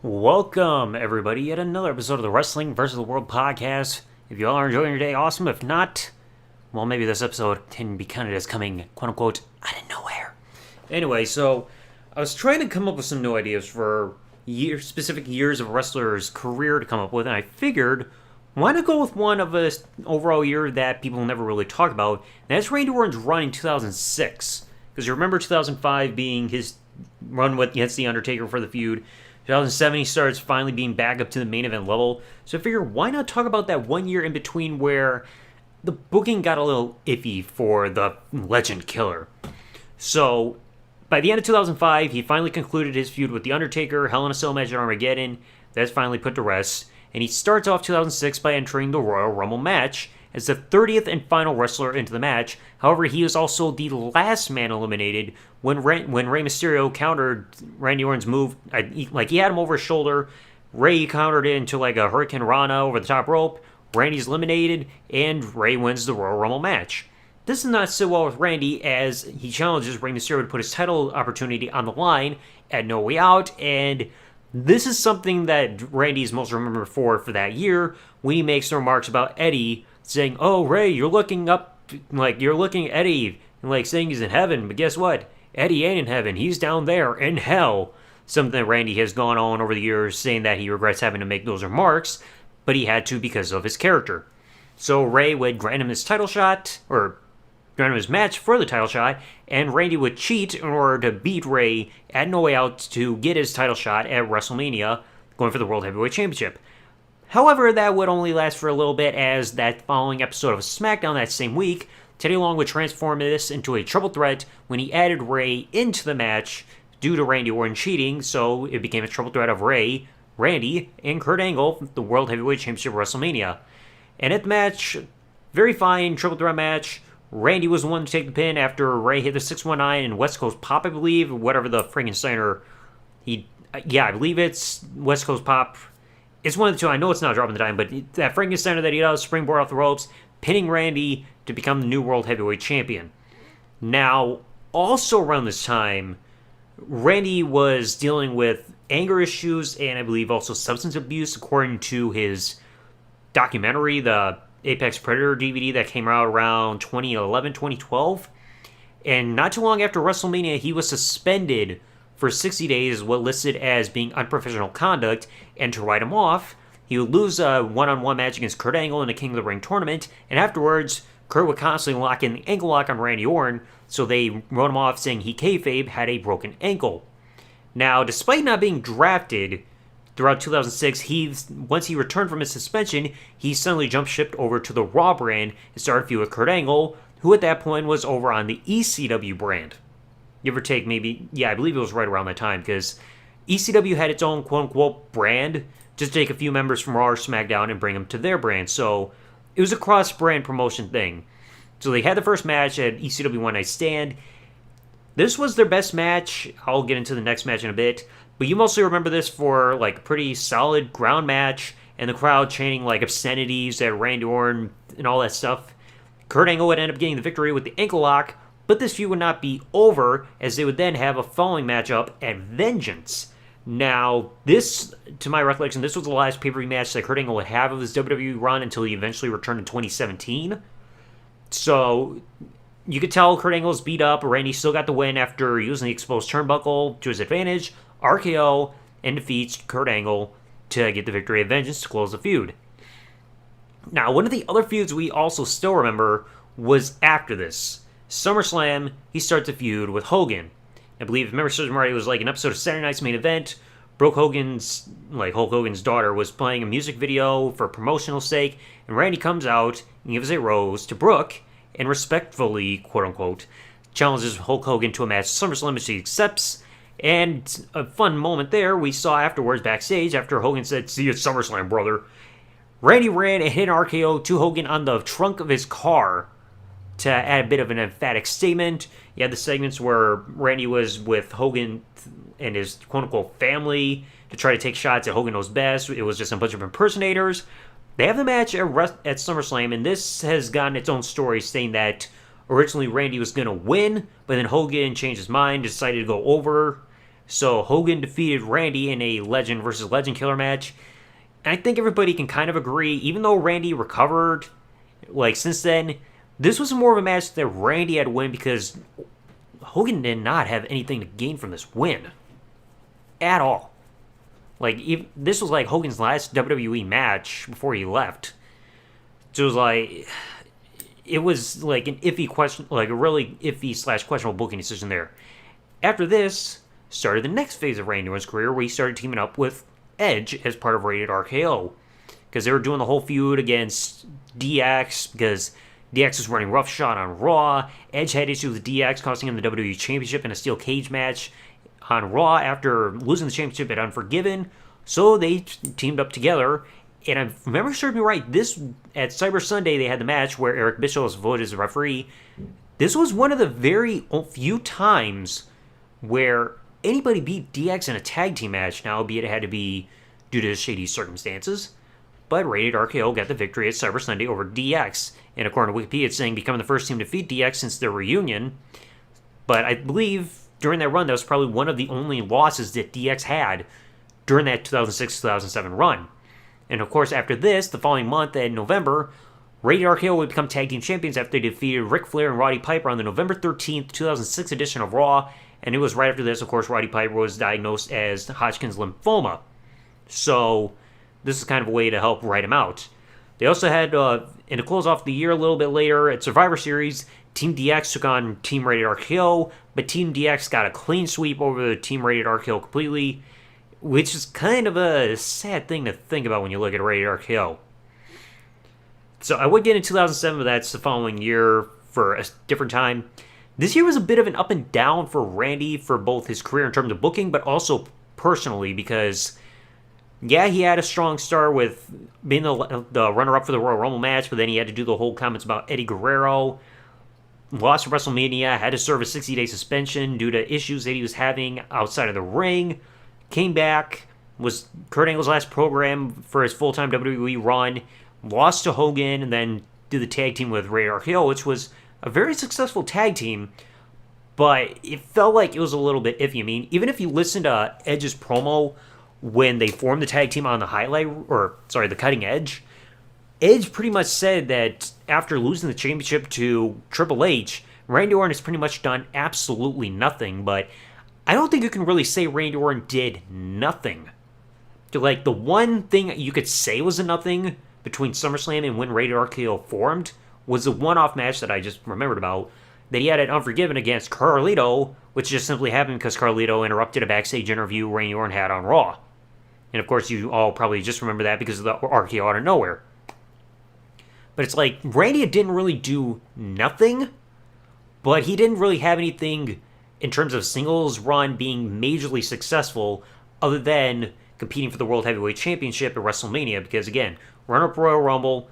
Welcome, everybody, yet another episode of the Wrestling vs. the World podcast. If you all are enjoying your day, awesome. If not, well, maybe this episode can be counted as coming, quote-unquote, out of nowhere. Anyway, so I was trying to come up with some new ideas for specific years of a wrestler's career to come up with, and I figured, why not go with one of a overall year that people never really talk about, and that's Randy Orton's run in 2006. Because you remember 2005 being his run against The Undertaker for the feud. 2007, he starts finally being back up to the main event level. So I figure, why not talk about that 1 year in between where the booking got a little iffy for the Legend Killer. So, by the end of 2005, he finally concluded his feud with The Undertaker, Hell in a Cell match at Armageddon. That's finally put to rest. And he starts off 2006 by entering the Royal Rumble match as the 30th and final wrestler into the match. However, he was also the last man eliminated when Rey Mysterio countered Randy Orton's move. He had him over his shoulder. Rey countered it into like a Hurricane Rana over the top rope. Randy's eliminated, and Rey wins the Royal Rumble match. This is not so well with Randy, as he challenges Rey Mysterio to put his title opportunity on the line at No Way Out, and this is something that Randy is most remembered for that year, when he makes the remarks about Eddie, saying, "Oh, Rey, you're looking up, you're looking at Eddie, and saying he's in heaven, but guess what? Eddie ain't in heaven, he's down there, in hell." Something that Randy has gone on over the years, saying that he regrets having to make those remarks, but he had to because of his character. So Rey would grant him his title shot, or grant him his match for the title shot, and Randy would cheat in order to beat Rey at No Way Out to get his title shot at WrestleMania, going for the World Heavyweight Championship. However, that would only last for a little bit, as that following episode of SmackDown that same week, Teddy Long would transform this into a triple threat when he added Rey into the match due to Randy Orton cheating, so it became a triple threat of Rey, Randy, and Kurt Angle, the World Heavyweight Championship at WrestleMania. And at the match, very fine triple threat match. Randy was the one to take the pin after Rey hit the 619 and West Coast Pop, I believe, whatever the Frankensteiner. I believe it's West Coast Pop. It's one of the two. I know it's not dropping the dime, but that Frankensteiner that he does, springboard off the ropes, pinning Randy to become the new World Heavyweight Champion. Now, also around this time, Randy was dealing with anger issues and I believe also substance abuse, according to his documentary, the Apex Predator DVD that came out around 2011, 2012. And not too long after WrestleMania, he was suspended for 60 days, what listed as being unprofessional conduct, and to write him off, he would lose a one-on-one match against Kurt Angle in the King of the Ring tournament, and afterwards, Kurt would constantly lock in the ankle lock on Randy Orton, so they wrote him off saying he kayfabe had a broken ankle. Now, despite not being drafted throughout 2006, once he returned from his suspension, he suddenly jump-shipped over to the Raw brand and started a feud with Kurt Angle, who at that point was over on the ECW brand. Give or take, maybe, I believe it was right around that time, because ECW had its own quote-unquote brand, just take a few members from Raw or SmackDown and bring them to their brand, so it was a cross-brand promotion thing. So they had the first match at ECW One Night Stand. This was their best match. I'll get into the next match in a bit, but you mostly remember this for a pretty solid ground match, and the crowd chanting obscenities at Randy Orton and all that stuff. Kurt Angle would end up getting the victory with the ankle lock, but this feud would not be over, as they would then have a following matchup at Vengeance. Now, this, to my recollection, this was the last pay-per-view match that Kurt Angle would have of his WWE run until he eventually returned in 2017. So, you could tell Kurt Angle's beat up. Randy still got the win after using the exposed turnbuckle to his advantage, RKO, and defeats Kurt Angle to get the victory at Vengeance to close the feud. Now, one of the other feuds we also still remember was after this. SummerSlam, he starts a feud with Hogan. I believe, if memory serves me right, it was an episode of Saturday Night's Main Event. Hulk Hogan's daughter was playing a music video for promotional sake, and Randy comes out and gives a rose to Brooke, and respectfully, quote-unquote, challenges Hulk Hogan to a match at SummerSlam, which he accepts. And a fun moment there we saw afterwards backstage, after Hogan said, "See you at SummerSlam, brother." Randy ran and hit an RKO to Hogan on the trunk of his car to add a bit of an emphatic statement. You had the segments where Randy was with Hogan and his quote-unquote family to try to take shots at Hogan Knows Best. It was just a bunch of impersonators. They have the match at SummerSlam, and this has gotten its own story, saying that originally Randy was going to win, but then Hogan changed his mind, decided to go over So Hogan defeated Randy in a Legend versus Legend killer match. And I think everybody can kind of agree, even though Randy recovered, like since then, this was more of a match that Randy had to win because Hogan did not have anything to gain from this win. At all. Like, this was like Hogan's last WWE match before he left. So it was like an iffy question, like a really iffy / questionable booking decision there. After this, started the next phase of Randy Orton's career where he started teaming up with Edge as part of Rated-RKO. Because they were doing the whole feud against DX because DX was running roughshod on Raw. Edge had issues with DX, costing him the WWE Championship in a steel cage match on Raw after losing the championship at Unforgiven. So they teamed up together. And I remember serving me right, this at Cyber Sunday they had the match where Eric Bischoff was voted as the referee. This was one of the very few times where anybody beat DX in a tag team match, now albeit it had to be due to shady circumstances. But Rated-RKO got the victory at Cyber Sunday over DX. And according to Wikipedia, it's saying becoming the first team to defeat DX since their reunion. But I believe during that run, that was probably one of the only losses that DX had during that 2006-2007 run. And of course, after this, the following month in November, Rated-RKO would become tag team champions after they defeated Ric Flair and Roddy Piper on the November 13th, 2006 edition of Raw. And it was right after this, of course, Roddy Piper was diagnosed as Hodgkin's lymphoma. So this is kind of a way to help write him out. They also had, and to close off the year a little bit later at Survivor Series, Team DX took on Team Rated-RKO, but Team DX got a clean sweep over Team Rated-RKO completely, which is kind of a sad thing to think about when you look at Rated-RKO. So I would get in 2007, but that's the following year for a different time. This year was a bit of an up and down for Randy for both his career in terms of booking, but also personally because, yeah, he had a strong start with being the runner-up for the Royal Rumble match, but then he had to do the whole comments about Eddie Guerrero, lost to WrestleMania, had to serve a 60-day suspension due to issues that he was having outside of the ring, came back, was Kurt Angle's last program for his full-time WWE run, lost to Hogan, and then did the tag team with Rated-RKO, which was a very successful tag team, but it felt like it was a little bit iffy. I mean, even if you listen to Edge's promo when they formed the tag team on the Cutting Edge, Edge pretty much said that after losing the championship to Triple H, Randy Orton has pretty much done absolutely nothing, but I don't think you can really say Randy Orton did nothing. Like, the one thing you could say was a nothing between SummerSlam and when Rated-RKO formed was the one-off match that I just remembered about that he had at Unforgiven against Carlito, which just simply happened because Carlito interrupted a backstage interview Randy Orton had on Raw. And of course, you all probably just remember that because of the RKO out of nowhere. But it's like, Randy didn't really do nothing, but he didn't really have anything in terms of singles run being majorly successful other than competing for the World Heavyweight Championship at WrestleMania, because again, runner-up Royal Rumble,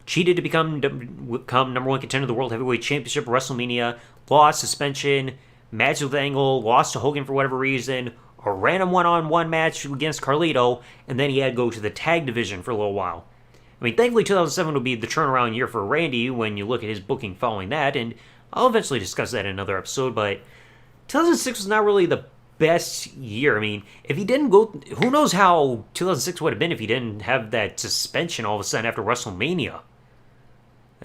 cheated to become number one contender of the World Heavyweight Championship at WrestleMania, lost, suspension, match with Angle, lost to Hogan for whatever reason, a random one-on-one match against Carlito, and then he had to go to the tag division for a little while. I mean, thankfully 2007 will be the turnaround year for Randy when you look at his booking following that, and I'll eventually discuss that in another episode, but 2006 was not really the best year. I mean, if he didn't go, who knows how 2006 would have been if he didn't have that suspension all of a sudden after WrestleMania.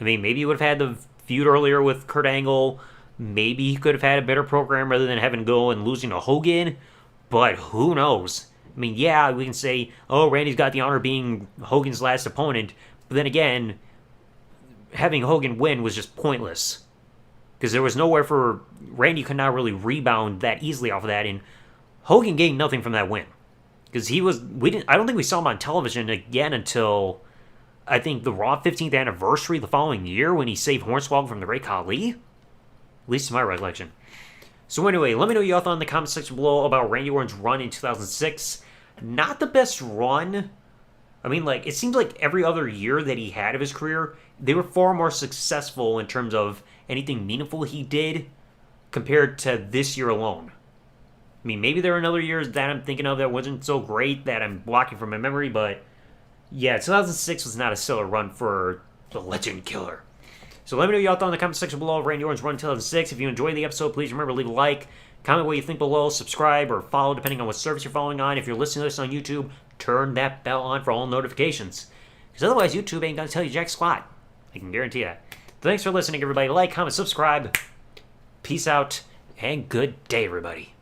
I mean, maybe he would have had the feud earlier with Kurt Angle. Maybe he could have had a better program rather than having to go and losing to Hogan. But who knows? I mean, yeah, we can say, oh, Randy's got the honor of being Hogan's last opponent. But then again, having Hogan win was just pointless. Because there was nowhere for Randy could not really rebound that easily off of that. And Hogan gained nothing from that win. Because I don't think we saw him on television again until, I think, the Raw 15th anniversary the following year when he saved Hornswoggle from the Great Khali. At least to my recollection. So anyway, let me know your thoughts in the comment section below about Randy Orton's run in 2006. Not the best run. I mean, like, it seems like every other year that he had of his career, they were far more successful in terms of anything meaningful he did compared to this year alone. I mean, maybe there are other years that I'm thinking of that wasn't so great that I'm blocking from my memory, but yeah, 2006 was not a stellar run for the Legend Killer. So let me know your thoughts in the comment section below of Randy Orton's run in 2006. If you enjoyed the episode, please remember to leave a like. Comment what you think below, subscribe or follow depending on what service you're following on. If you're listening to this on YouTube, turn that bell on for all notifications. Because otherwise YouTube ain't going to tell you jack squat. I can guarantee that. Thanks for listening, everybody. Like, comment, subscribe. Peace out, and good day, everybody.